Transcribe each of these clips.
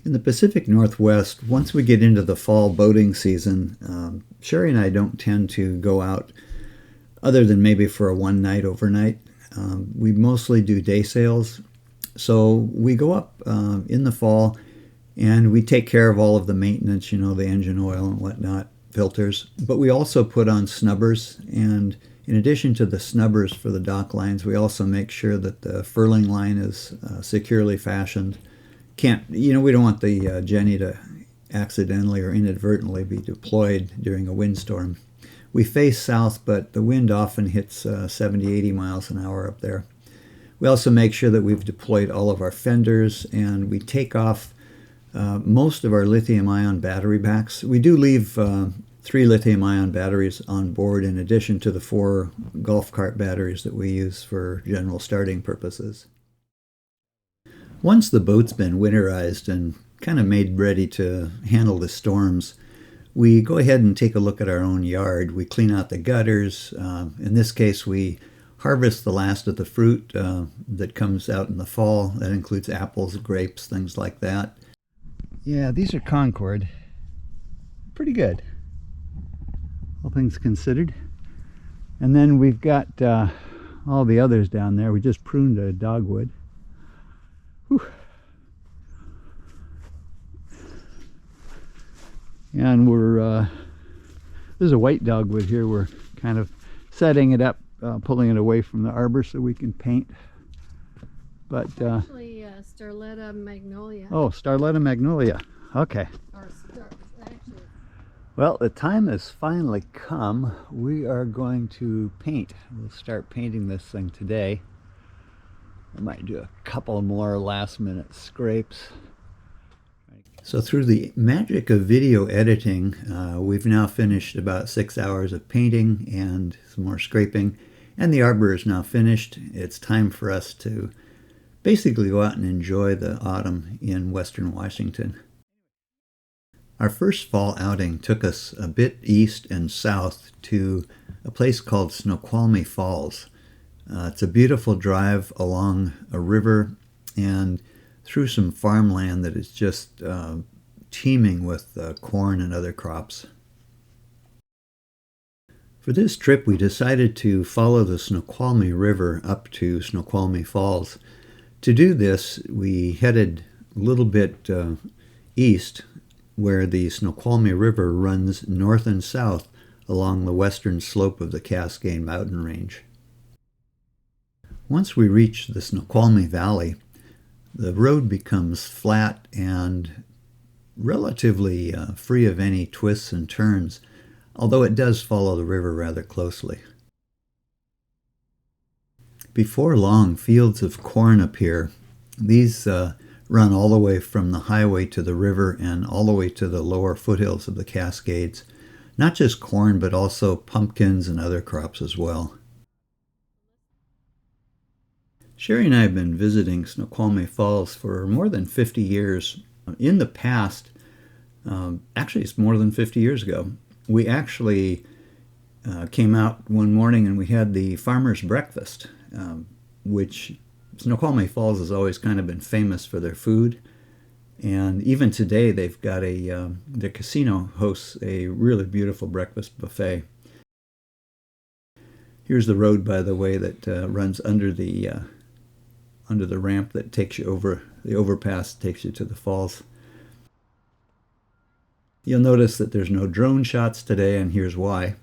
In the Pacific Northwest, once we get into the fall boating season, Sherry and I don't tend to go out other than maybe for a one night overnight. We mostly do day sails. So we go up in the fall and we take care of all of the maintenance, the engine oil and whatnot, filters. But we also put on snubbers. And in addition to the snubbers for the dock lines, we also make sure that the furling line is securely fashioned. We don't want the Jenny to accidentally or inadvertently be deployed during a windstorm. We face south, but the wind often hits 70, 80 miles an hour up there. We also make sure that we've deployed all of our fenders, and we take off most of our lithium-ion battery packs. We do leave 3 lithium-ion batteries on board in addition to the 4 golf cart batteries that we use for general starting purposes. Once the boat's been winterized and kind of made ready to handle the storms, we go ahead and take a look at our own yard. We clean out the gutters. In this case, we harvest the last of the fruit that comes out in the fall. That includes apples, grapes, things like that. Yeah, these are Concord. Pretty good, all things considered. And then we've got all the others down there. We just pruned a dogwood. Whew. And there's a white dogwood here. We're kind of setting it up, pulling it away from the arbor so we can paint. But actually, Starletta magnolia. Oh, Starletta magnolia. Okay. Actually. Well, the time has finally come. We are going to paint. We'll start painting this thing today. I might do a couple more last-minute scrapes. So through the magic of video editing, we've now finished about 6 hours of painting and some more scraping, and the arbor is now finished. It's time for us to basically go out and enjoy the autumn in western Washington. Our first fall outing took us a bit east and south to a place called Snoqualmie Falls. It's a beautiful drive along a river and through some farmland that is just teeming with corn and other crops. For this trip, we decided to follow the Snoqualmie River up to Snoqualmie Falls. To do this, we headed a little bit east, where the Snoqualmie River runs north and south along the western slope of the Cascade Mountain Range. Once we reach the Snoqualmie Valley, the road becomes flat and relatively free of any twists and turns, although it does follow the river rather closely. Before long, fields of corn appear. These run all the way from the highway to the river and all the way to the lower foothills of the Cascades. Not just corn, but also pumpkins and other crops as well. Sherry and I have been visiting Snoqualmie Falls for more than 50 years. In the past, actually it's more than 50 years ago, we actually came out one morning and we had the farmer's breakfast, which Snoqualmie Falls has always kind of been famous for their food. And even today they've got their casino hosts a really beautiful breakfast buffet. Here's the road, by the way, that runs under the ramp that takes you over, the overpass takes you to the falls. You'll notice that there's no drone shots today, and here's why.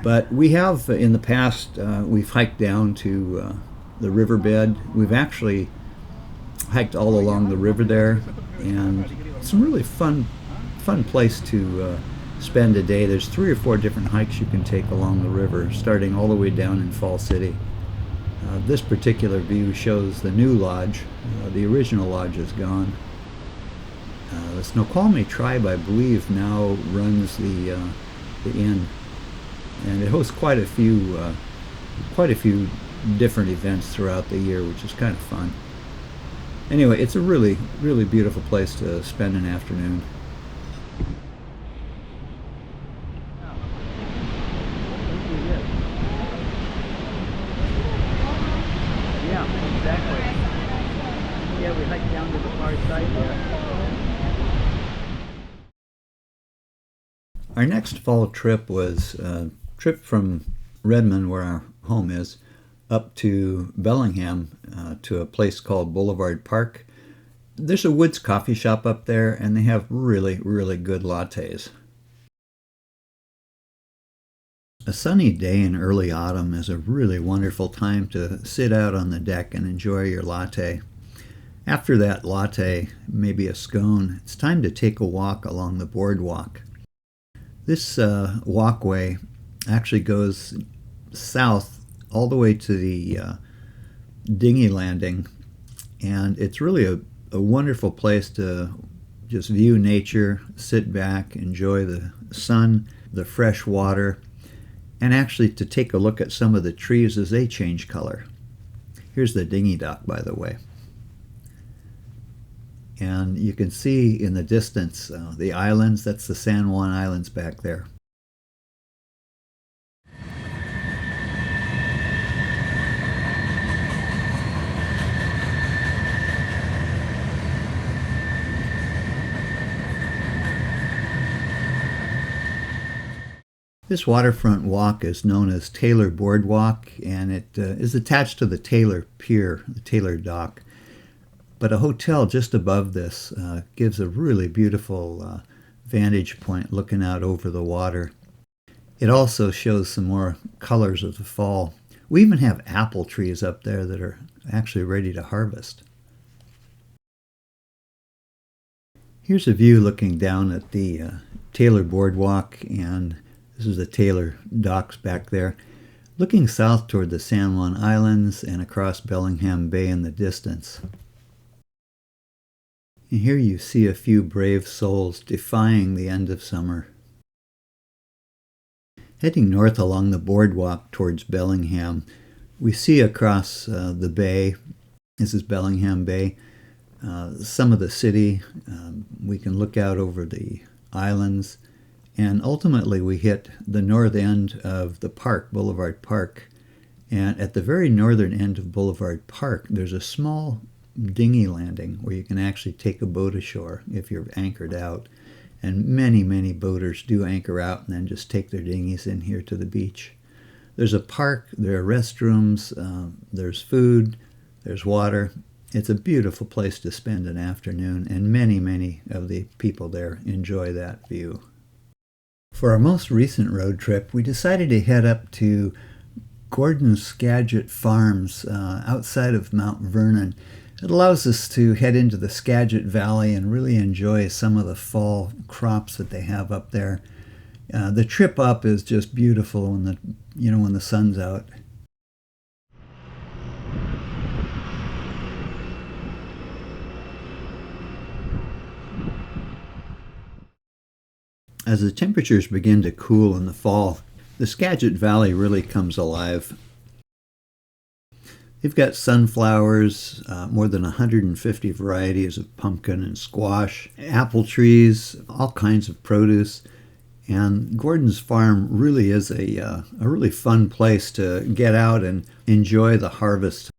But we have, in the past, we've hiked down to the riverbed. We've actually hiked all along the river there, and it's a really fun place to spend a day. There's 3 or 4 different hikes you can take along the river, starting all the way down in Fall City. This particular view shows the new lodge. The original lodge is gone. The Snoqualmie tribe, I believe, now runs the inn, and it hosts quite a few different events throughout the year, which is kind of fun. Anyway, it's a really, really beautiful place to spend an afternoon. Yeah, we hiked down to the far side there. Our next fall trip was a trip from Redmond, where our home is, up to Bellingham to a place called Boulevard Park. There's a Woods coffee shop up there, and they have really, really good lattes. A sunny day in early autumn is a really wonderful time to sit out on the deck and enjoy your latte. After that latte, maybe a scone, it's time to take a walk along the boardwalk. This walkway actually goes south all the way to the dinghy landing, and it's really a wonderful place to just view nature, sit back, enjoy the sun, the fresh water, and actually to take a look at some of the trees as they change color. Here's the dinghy dock, by the way. And you can see in the distance the islands. That's the San Juan Islands back there. This waterfront walk is known as Taylor Boardwalk, and it is attached to the Taylor Pier, the Taylor Dock. But a hotel just above this gives a really beautiful vantage point looking out over the water. It also shows some more colors of the fall. We even have apple trees up there that are actually ready to harvest. Here's a view looking down at the Taylor Boardwalk, and this is the Taylor Docks back there, looking south toward the San Juan Islands and across Bellingham Bay in the distance. And here you see a few brave souls defying the end of summer. Heading north along the boardwalk towards Bellingham, we see across the bay, this is Bellingham Bay, some of the city. We can look out over the islands, and ultimately we hit the north end of the park, Boulevard Park. And at the very northern end of Boulevard Park, there's a small dinghy landing where you can actually take a boat ashore if you're anchored out. And many, many boaters do anchor out and then just take their dinghies in here to the beach. There's a park, there are restrooms, there's food, there's water. It's a beautiful place to spend an afternoon, and many, many of the people there enjoy that view. For our most recent road trip, we decided to head up to Gordon's Skagit Farms outside of Mount Vernon. It allows us to head into the Skagit Valley and really enjoy some of the fall crops that they have up there. The trip up is just beautiful when the sun's out. As the temperatures begin to cool in the fall, the Skagit Valley really comes alive. They've got sunflowers, more than 150 varieties of pumpkin and squash, apple trees, all kinds of produce. And Gordon's Farm really is a really fun place to get out and enjoy the harvest.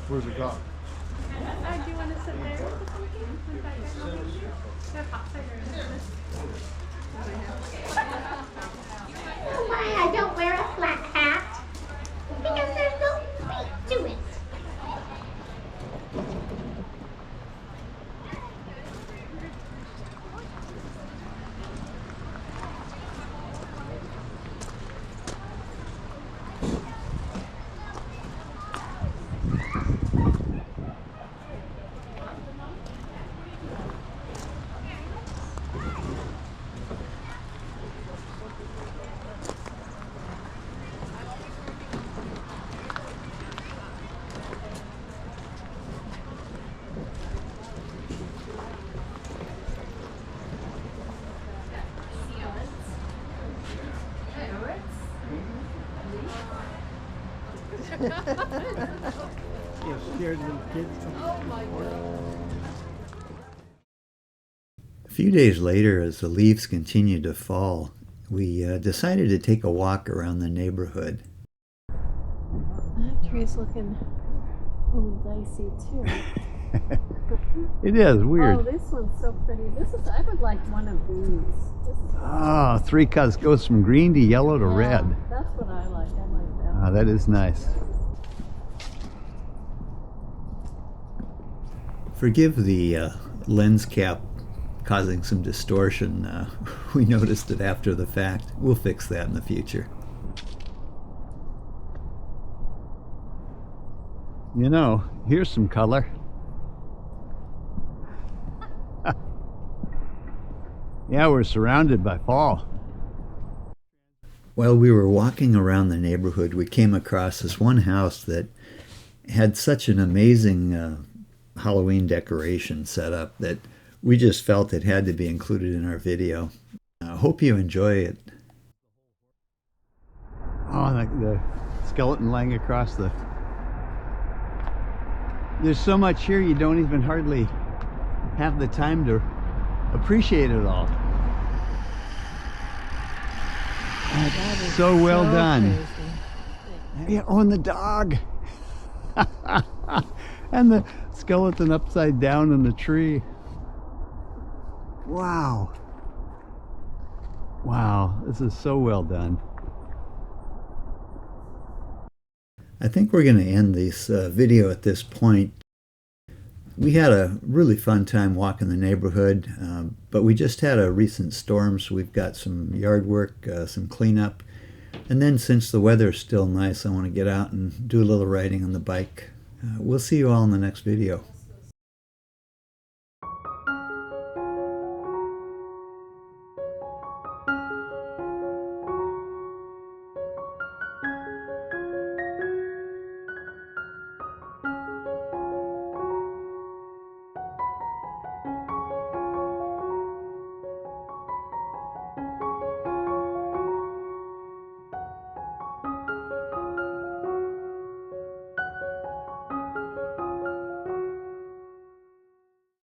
Where's it gone? Do you want to sit there? Why I don't wear a flat hat? Because there's no point to it. You scared little kids. Oh my God. A few days later, as the leaves continued to fall, we decided to take a walk around the neighborhood. That tree's looking a little dicey too. It is weird. Oh, this one's so pretty. I would like one of these. This is Oh, three cuts goes from green to yellow to Yeah, red. That's what I like. I like that. Ah, that is nice. Forgive the lens cap causing some distortion. We noticed it after the fact. We'll fix that in the future. You know, here's some color. Yeah, we're surrounded by fall. While we were walking around the neighborhood, we came across this one house that had such an amazing Halloween decoration set up that we just felt it had to be included in our video. I hope you enjoy it. Oh, the skeleton laying across the... There's so much here you don't even hardly have the time to appreciate it all. That is So well done. crazy. Yeah, oh, and the dog. And the skeleton upside down in the tree. Wow. Wow, this is so well done. I think we're going to end this video at this point. We had a really fun time walking the neighborhood, but we just had a recent storm, so we've got some yard work, some cleanup. And then since the weather's still nice, I want to get out and do a little riding on the bike. We'll see you all in the next video.